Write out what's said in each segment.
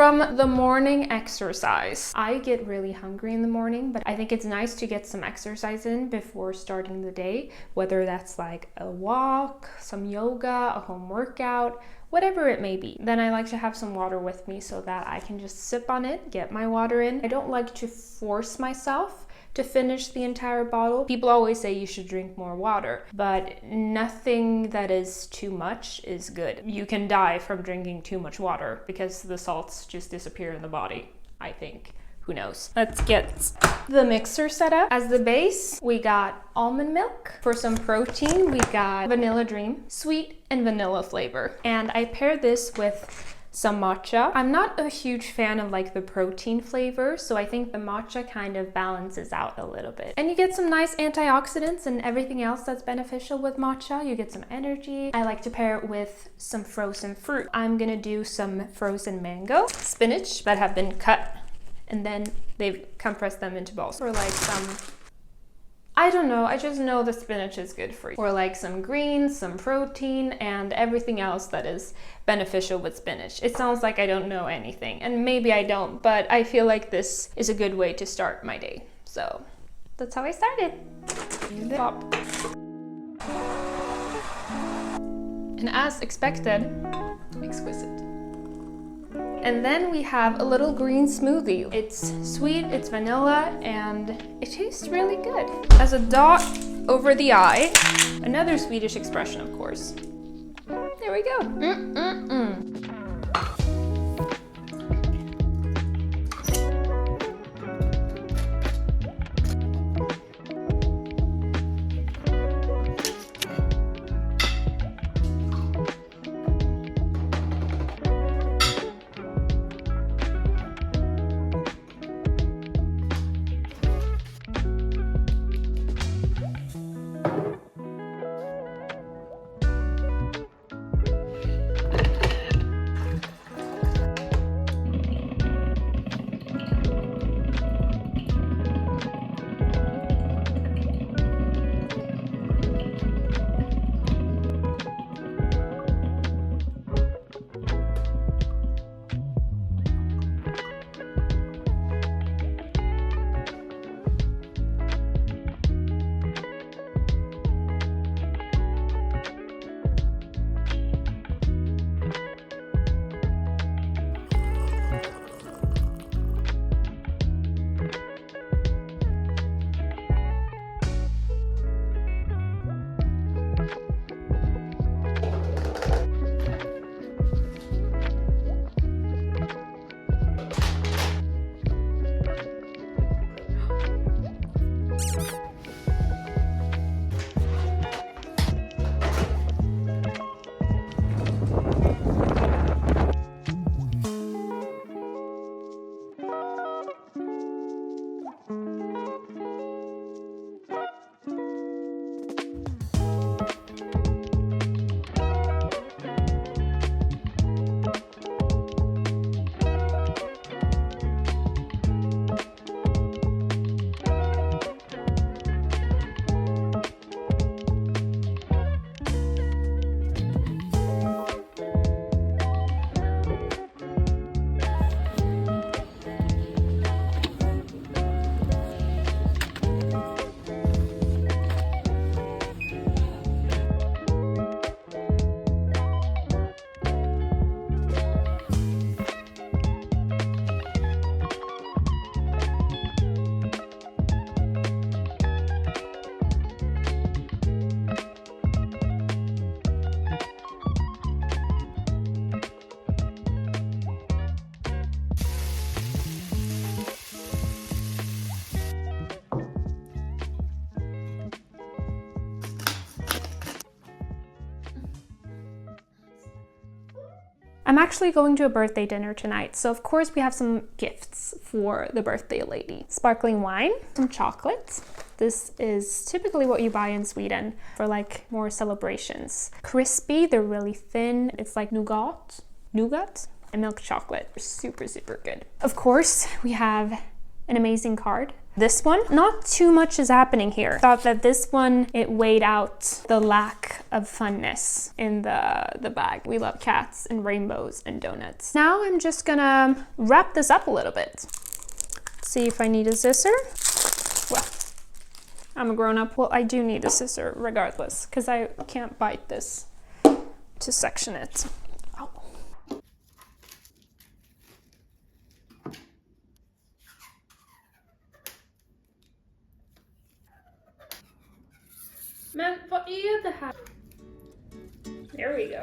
from the morning exercise. I get really hungry in the morning, but I think it's nice to get some exercise in before starting the day, whether that's like a walk, some yoga, a home workout, whatever it may be. Then I like to have some water with me so that I can just sip on it, get my water in. I don't like to force myself to finish the entire bottle. People always say you should drink more water, but nothing that is too much is good. You can die from drinking too much water because the salts just disappear in the body, I think. Who knows? Let's get the mixer set up. As the base, we got almond milk. For some protein, we got Vanilla Dream, sweet and vanilla flavor. And I paired this with some matcha. I'm not a huge fan of like the protein flavor, so I think the matcha kind of balances out a little bit. And you get some nice antioxidants and everything else that's beneficial with matcha. You get some energy. I like to pair it with some frozen fruit. I'm gonna do some frozen mango, spinach that have been cut, and then they've compressed them into balls. Or like some, I don't know, I just know the spinach is good for you. Or like some greens, some protein, and everything else that is beneficial with spinach. It sounds like I don't know anything, and maybe I don't, but I feel like this is a good way to start my day. So that's how I started. And as expected, exquisite. And then we have a little green smoothie. It's sweet, it's vanilla, and it tastes really good. As a dot over the I, another Swedish expression, of course. There we go. I'm actually going to a birthday dinner tonight, so of course we have some gifts for the birthday lady. Sparkling wine, some chocolates. This is typically what you buy in Sweden for like more celebrations. Crispy, they're really thin. It's like nougat, and milk chocolate. Super, super good. Of course, we have an amazing card This one, not too much is happening here. Thought that this one, it weighed out the lack of funness in the bag. We love cats and rainbows and donuts. Now I'm just gonna wrap this up a little bit. See if I need a scissor. Well, I'm a grown-up. Well, I do need a scissor regardless, because I can't bite this to section it. Oh. Men vad är det här? There we go.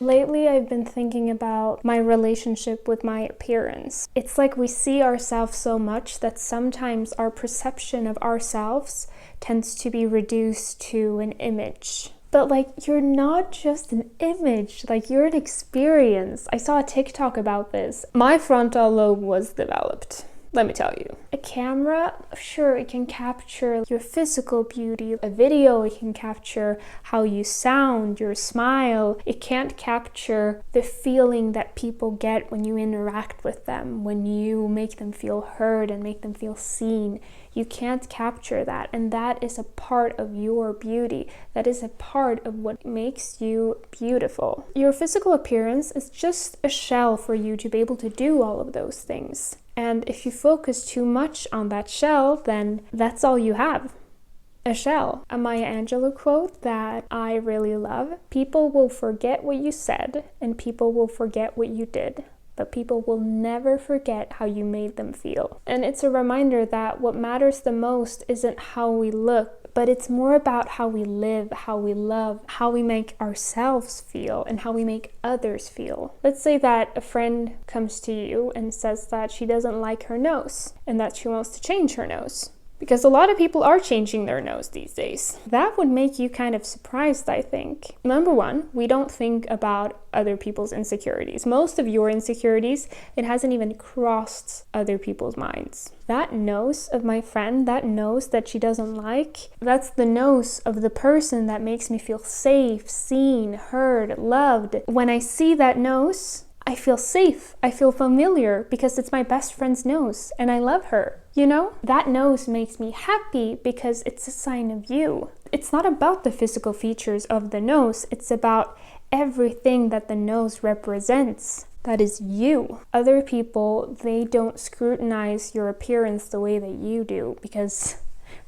Lately, I've been thinking about my relationship with my appearance. It's like we see ourselves so much that sometimes our perception of ourselves tends to be reduced to an image. But like, you're not just an image, like you're an experience. I saw a TikTok about this. My frontal lobe was developed. Let me tell you. A camera, sure, it can capture your physical beauty. A video, it can capture how you sound, your smile. It can't capture the feeling that people get when you interact with them, when you make them feel heard and make them feel seen. You can't capture that, and that is a part of your beauty. That is a part of what makes you beautiful. Your physical appearance is just a shell for you to be able to do all of those things. And if you focus too much on that shell, then that's all you have. A shell. A Maya Angelou quote that I really love. People will forget what you said, and people will forget what you did, but people will never forget how you made them feel. And it's a reminder that what matters the most isn't how we look, but it's more about how we live, how we love, how we make ourselves feel, and how we make others feel. Let's say that a friend comes to you and says that she doesn't like her nose and that she wants to change her nose. Because a lot of people are changing their nose these days. That would make you kind of surprised, I think. Number one, we don't think about other people's insecurities. Most of your insecurities, it hasn't even crossed other people's minds. That nose of my friend, that nose that she doesn't like, that's the nose of the person that makes me feel safe, seen, heard, loved. When I see that nose, I feel safe, I feel familiar because it's my best friend's nose and I love her. You know, that nose makes me happy because it's a sign of you. It's not about the physical features of the nose, it's about everything that the nose represents. That is you. Other people, they don't scrutinize your appearance the way that you do because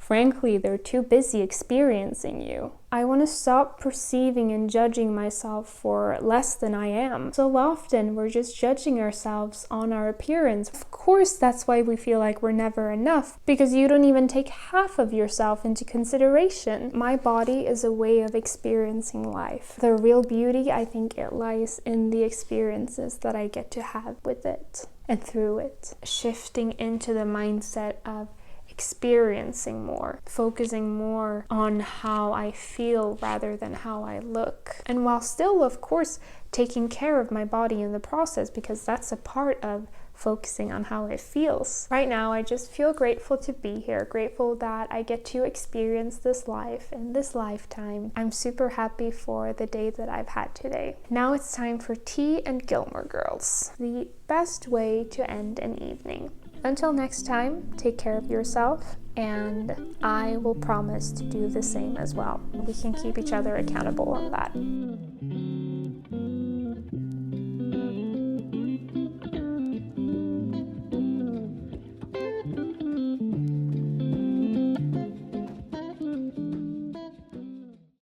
Frankly, they're too busy experiencing you. I want to stop perceiving and judging myself for less than I am. So often we're just judging ourselves on our appearance. Of course, that's why we feel like we're never enough, because you don't even take half of yourself into consideration. My body is a way of experiencing life. The real beauty, I think, it lies in the experiences that I get to have with it and through it. Shifting into the mindset of experiencing more, focusing more on how I feel rather than how I look. And while still, of course, taking care of my body in the process, because that's a part of focusing on how it feels. Right now, I just feel grateful to be here, grateful that I get to experience this life in this lifetime. I'm super happy for the day that I've had today. Now it's time for tea and Gilmore Girls, the best way to end an evening. Until next time, take care of yourself, and I will promise to do the same as well. We can keep each other accountable on that.